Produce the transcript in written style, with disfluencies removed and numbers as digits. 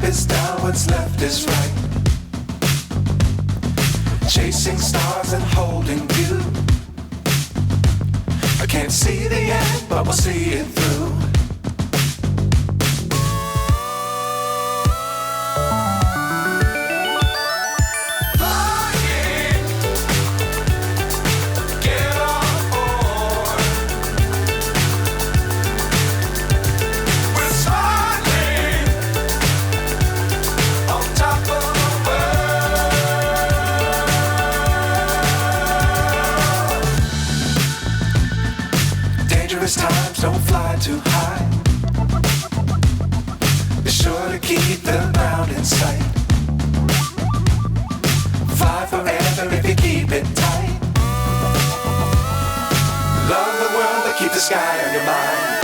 is down, what's left is right. Chasing stars and holding you. I can't see the end, but we'll see it through. Times don't fly too high. Be sure to keep the ground in sight. Fly forever if you keep it tight. Love the world, but keep the sky on your mind.